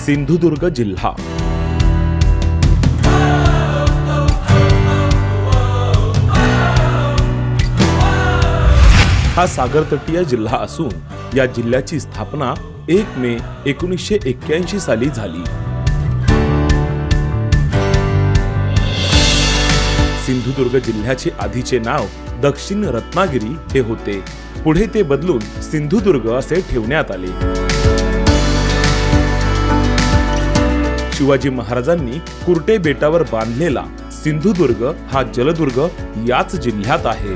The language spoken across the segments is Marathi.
सिंधुदुर्ग जिल्हा हा सागरतटीय जिल्हा असून या जिल्ह्याची स्थापना 1 मे 1981 साली झाली। सिंधुदुर्ग जिल्ह्याचे आधीचे नाव दक्षिण रत्नागिरी हे होते। पुढे ते बदलून सिंधुदुर्ग असे ठेवण्यात आले। शिवाजी महाराजांनी कुर्टे बेटावर बांधलेला सिंधुदुर्ग हा जलदुर्ग याच जिल्ह्यात आहे।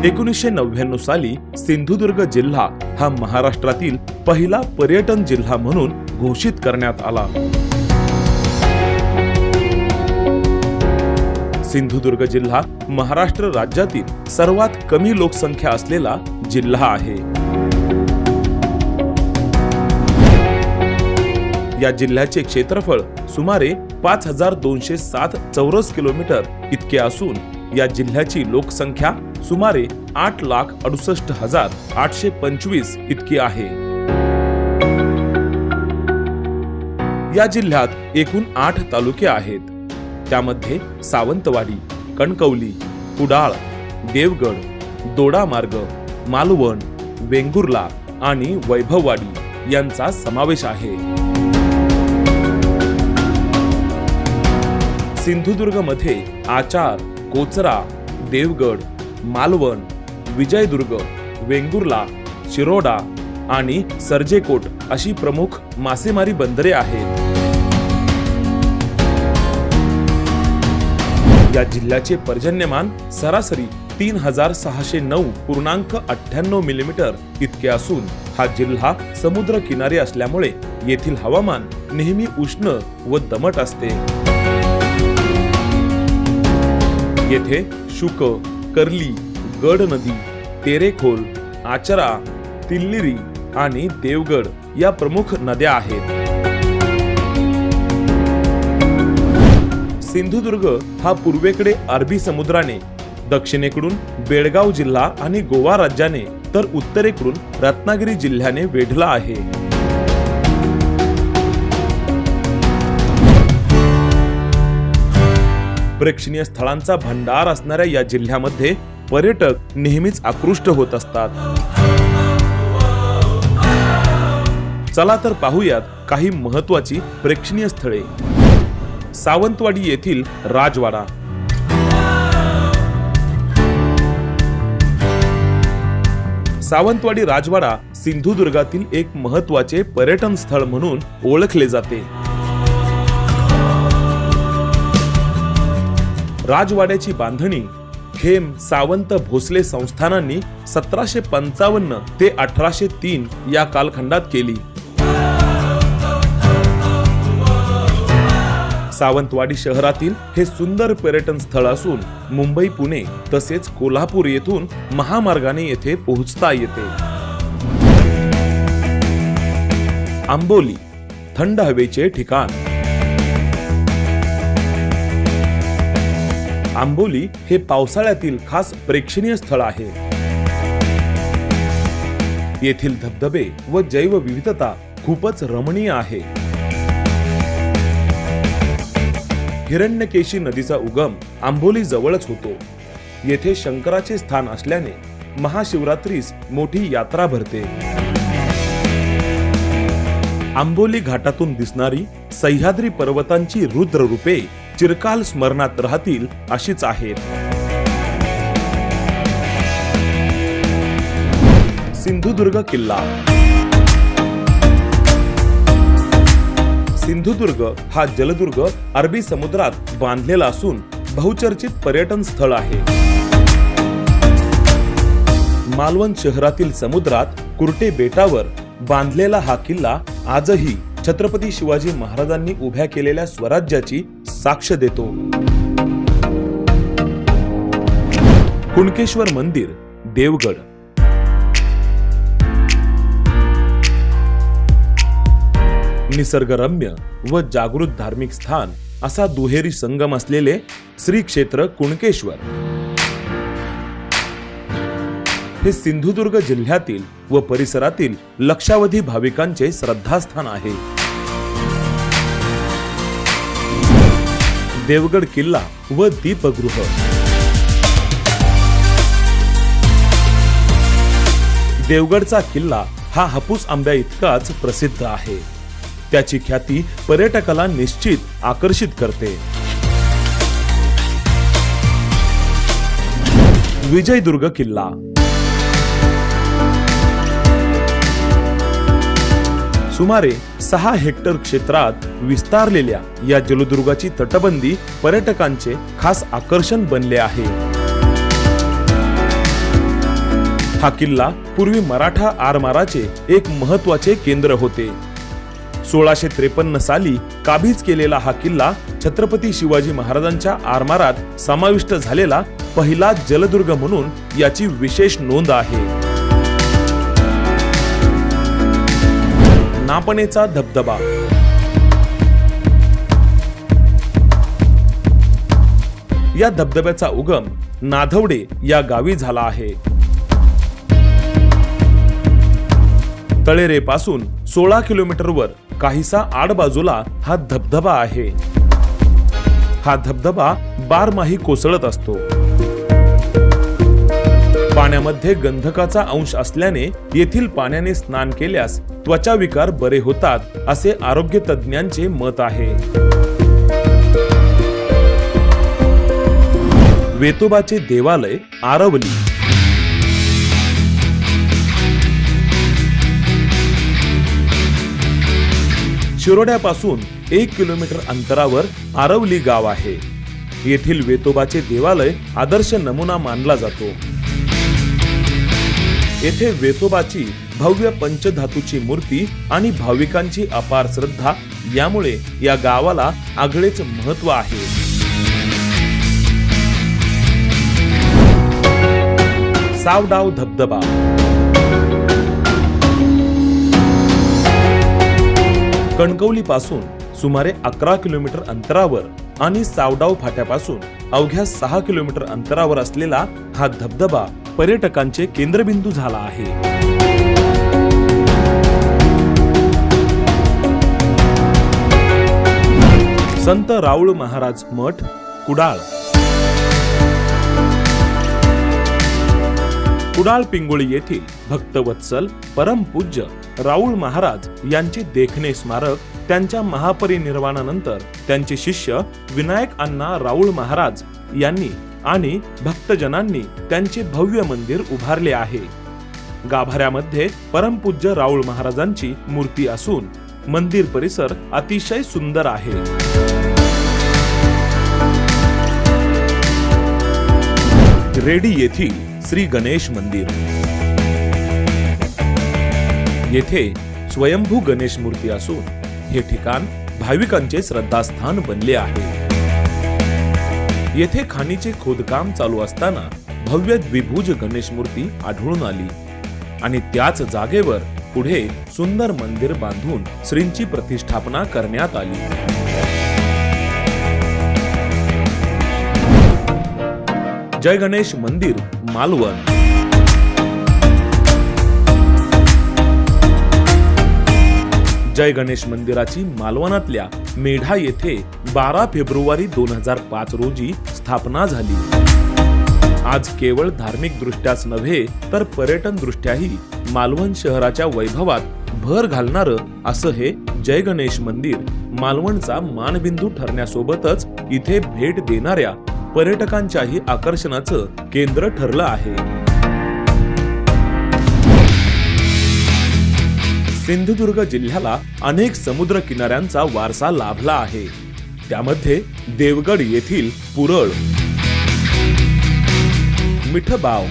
(1999) साली सिंधुदुर्ग जिल्हा हा महाराष्ट्रातील पहिला पर्यटन जिल्हा म्हणून घोषित करण्यात आला। सिंधुदुर्ग जिल्हा महाराष्ट्र राज्यातील सर्वात कमी लोकसंख्या असलेला जिल्हा आहे। या जिल्ह्याचे क्षेत्रफळ सुमारे 5207 चौरस किलोमीटर इतके असून या जिल्ह्याची लोकसंख्या सुमारे 8,68,825 इतकी आहे। या जिल्ह्यात एकूण 8 तालुके आहेत। त्यामध्ये सावंतवाडी, कणकवली, कुडाळ, देवगड, दोडामार्ग, मालवण, वेंगुर्ला आणि वैभववाडी यांचा समावेश आहे। सिंधुदुर्ग मध्ये आचार, कोचरा, देवगड, मालवण, विजयदुर्ग, वेंगुर्ला, शिरोडा आणि सर्जेकोट अशी प्रमुख मासेमारी बंदरे आहेत। या जिल्ह्याचे पर्जन्यमान सरासरी 3609.98 मिलीमीटर इतके असून हा जिल्हा समुद्र किनारी असल्यामुळे येथील हवामान नेहमी उष्ण व दमट असते। येथे शुक, कर्ली, गड नदी, तेरेखोल, आचरा, तिल्लिरी आणि देवगड या प्रमुख नद्या आहेत। सिंधुदुर्ग हा पूर्वेकडे अरबी समुद्राने, दक्षिणेकडून बेळगाव जिल्हा आणि गोवा राज्याने तर उत्तरेकडून रत्नागिरी जिल्ह्याने वेढला आहे। प्रेक्षणीय स्थळांचा भंडार असणाऱ्या या जिल्ह्यामध्ये पर्यटक नेहमीच आकृष्ट होत असतात। चला तर पाहूयात काही महत्त्वाची प्रेक्षणीय स्थळे। सावंतवाडी येथील राजवाडा, सावंतवाडी राजवाडा सिंधुदुर्गातील एक महत्त्वाचे पर्यटन स्थळ म्हणून ओळखले जाते। राजवाड्याची बांधणी खेम सावंत भोसले संस्थानांनी 1755 ते 1803 या कालखंडात केली। सावंतवाडी शहरातील हे सुंदर पर्यटन स्थळ असून मुंबई, पुणे तसेच कोल्हापूर येथून महामार्गाने येथे पोहोचता येते। आंबोली थंड हवेचे ठिकाण। आंबोली हे पावसाळ्यातील खास प्रेक्षणीय स्थळ आहे। येथील धबधबे व जैवविविधता खूपच रमणीय आहे। हिरण्यकेशी नदीचा उगम आंबोली जवळच होतो। येथे शंकराचे स्थान असल्याने महाशिवरात्रीस मोठी यात्रा भरते। आंबोली घाटातून दिसणारी सह्याद्री पर्वतांची रुद्र रूपे चिरकाल स्मरणात राहतील अशीच आहेत। सिंधुदुर्ग किल्ला। सिंधुदुर्ग हा जलदुर्ग अरबी समुद्रात बांधलेला असून बहुचर्चित पर्यटन स्थळ आहे। मालवण शहरातील समुद्रात कुर्टे बेटावर बांधलेला हा किल्ला आजही छत्रपती शिवाजी महाराजांनी उभ्या केलेल्या स्वराज्याची साक्ष देतो। कुणकेश्वर मंदिर, देवगड. निसर्गरम्य व जागृत धार्मिक स्थान असा दुहेरी संगम असलेले श्री क्षेत्र कुणकेश्वर हे सिंधुदुर्ग जिल्ह्यातील व परिसरातील लक्षावधी भाविकांचे श्रद्धास्थान आहे. देवगड किल्ला व दीपगृह. देवगडचा किल्ला हा हापूस आंब्या इतकाच प्रसिद्ध आहे. त्याची ख्याती पर्यटकाला निश्चित आकर्षित करते. विजयदुर्ग किल्ला. सुमारे 6 हेक्टर क्षेत्रात विस्तारलेल्या या जलदुर्गाची तटबंदी पर्यटकांचे खास आकर्षण बनले आहे. हा किल्ला पूर्वी मराठा आरमाराचे एक महत्त्वाचे केंद्र होते. 1653 साली काबीज केलेला हा किल्ला छत्रपती शिवाजी महाराजांच्या आरमारात समाविष्ट झालेला पहिला जलदुर्ग म्हणून याची विशेष नोंद आहे. नापणेचा धबधबा. या धबधब्याचा उगम नाधवडे या गावी झाला आहे. तळेरे पासून 16 किलोमीटरवर काहीसा आडबाजूला हा धबधबा आहे. हा धबधबा बारमाही कोसळत असतो. पाण्यामध्ये गंधकाचा अंश असल्याने येथील पाण्याने स्नान केल्यास त्वचा विकार बरे होतात असे आरोग्य तज्ञांचे मत आहे. वेतोबाचे देवालय, आरवली. शिरोड्यापासून 1 किलोमीटर अंतरावर आरवली गाव आहे. येथील वेतोबाचे देवालय आदर्श नमुना मानला जातो. येथे वेतोबाची भव्य पंचधातूची मूर्ती आणि भाविकांची अपार श्रद्धा यामुळे या गावाला आगळेच महत्त्व आहे. सावडाव धबधबा. कणकवली पासून सुमारे 11 किलोमीटर अंतरावर आणि सावडाव फाट्यापासून अवघ्या 6 किलोमीटर अंतरावर असलेला हा धबधबा पर्यटकांचे केंद्रबिंदू झाला आहे. संत राऊळ महाराज मठ, कुडाळ. कुडाळ पिंगोळी येथील भक्तवत्सल परमपूज्य राऊळ महाराज यांचे देखणे स्मारक त्यांच्या महापरिनिर्वाणानंतर त्यांचे शिष्य विनायक अण्णा राऊळ महाराज यांनी आणि भक्तजनांनी त्यांचे भव्य मंदिर उभारले आहे. गाभाऱ्यामध्ये परमपूज्य राऊळ महाराजांची मूर्ती असून मंदिर परिसर अतिशय सुंदर आहे. रेडी येथील श्री गणेश मंदिर. येथे स्वयंभू गणेश मूर्ती असून हे ठिकाण भाविकांचे श्रद्धास्थान बनले आहे. येथे खाणीचे खोदकाम चालू असताना भव्य द्विभुज गणेश मूर्ती आढळून आली आणि त्याच जागेवर पुढे सुंदर मंदिर बांधून श्रींची प्रतिष्ठापना करण्यात आली. जय गणेश मंदिर, मालवण. जय गणेश मंदिराची मालवणातल्या मेढा येथे 12 फेब्रुवारी 2005 रोजी स्थापना झाली. आज केवळ धार्मिक दृष्ट्याच नव्हे तर पर्यटन दृष्ट्याही मालवण शहराच्या वैभवात भर घालणारं असं हे जय गणेश मंदिर मालवणचा मानबिंदू ठरण्यासोबतच इथे भेट देणाऱ्या पर्यटकांच्याही आकर्षणाचं केंद्र ठरलं आहे. सिंधुदुर्ग जिल्ह्याला अनेक समुद्र किनाऱ्यांचा वारसा लाभला आहे. त्यामध्ये देवगड येथील पुरळ, मिठबाव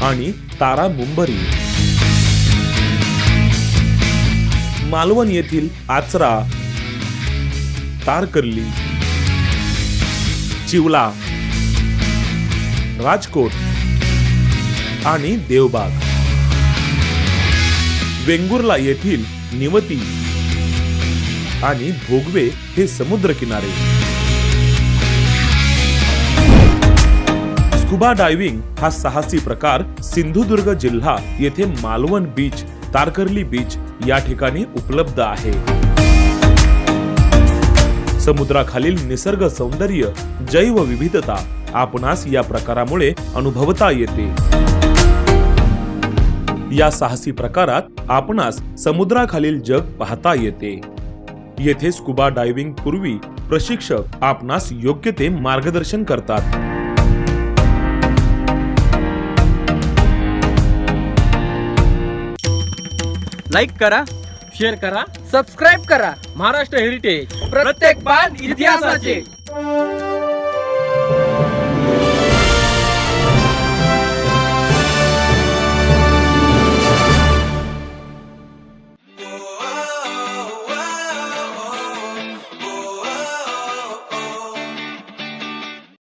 आणि तारा मुंबरी, मालवण येथील आचरा, तारकर्ली, चिवला, राजकोट आणि देवबाग, वेंगुर्ला येथील निवती आणि भोगवे हे समुद्र किनारे. स्कुबा डायव्हिंग हा साहसी प्रकार सिंधुदुर्ग जिल्हा येथे मालवण बीच, तारकर्ली बीच या ठिकाणी उपलब्ध आहे. समुद्राखालील निसर्ग सौंदर्य, जैवविविधता आपणास या प्रकारामुळे अनुभवता येते. या साहसी प्रकारात आपणास समुद्राखालील जग पाहता येते. येथे स्कुबा डायव्हिंग पूर्वी प्रशिक्षक आपणास योग्य ते मार्गदर्शन करतात. लाईक करा, शेअर करा, सबस्क्राईब करा. महाराष्ट्र हेरिटेज प्रत्येक पान इतिहासाचे.